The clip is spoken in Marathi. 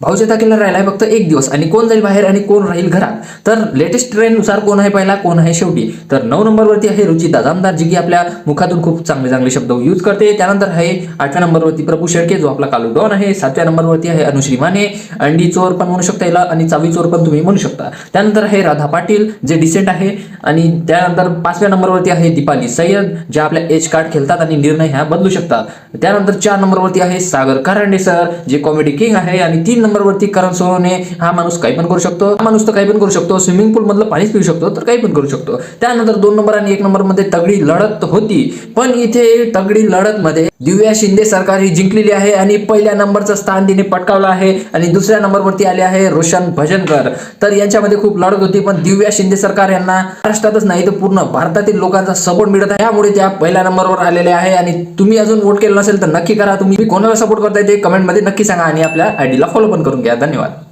भाऊच्या किल्ला राहिला फक्त 1 दिवस आणि कोण जाईल बाहेर आणि कोण राहील घरात. तर लेटेस्ट ट्रेंड नुसार कोण आहे पहिला कोण आहे शेवटी. तर 9 नंबरवरती आहे रुचिता दामदार जी की आपल्या मुखातून खूप चांगले चांगले शब्द यूज करते. त्यानंतर आहे 8व्या नंबरवरती प्रभू शेळके जो आपला कालू डॉन आहे. 7व्या नंबरवरती आहे अनुश्री माने, अंडी चोर पण म्हणू शकता याला आणि चावी चोर पण तुम्ही म्हणू शकता. त्यानंतर आहे राधा पाटील जे डिसेंट आहे आणि त्यानंतर 5व्या नंबरवरती आहे दीपाली सय्यद ज्या आपल्या एज कार्ड खेळतात आणि निर्णय ह्या बदलू शकतात. त्यानंतर 4 नंबरवरती आहे सागर कारंडे सर जे कॉमेडी किंग आहे आणि 3 नंबरवरती करण सोनवणे. हा माणूस काही पण करू शकतो, हा माणूस तर काही पण करू शकतो, स्विमिंग पूल मधलं पाणीच पिऊ शकतो तर काही पण करू शकतो. त्यानंतर 2 नंबर आणि 1 नंबर मध्ये तगडी लढत होती पण इथे तगडी लढत मध्ये दिव्या शिंदे सरकार ही जिंकलेली आहे आणि पहिल्या नंबरचं स्थान तिने पटकावलं आहे आणि दुसऱ्या नंबरवरती आले आहे रोशन भजनकर. तर यांच्यामध्ये खूप लढत होती पण दिव्या शिंदे सरकार यांना महाराष्ट्रातच नाही तर पूर्ण भारतातील लोकांचा सपोर्ट मिळत आहे त्यामुळे त्या पहिल्या नंबरवर आलेले आहे. आणि तुम्ही अजून वोट केलं नसेल तर नक्की करा. तुम्ही कोणाला सपोर्ट करताय ते कमेंट मध्ये नक्की सांगा आणि आपल्या आयडीला फॉलो पण करून घ्या. धन्यवाद.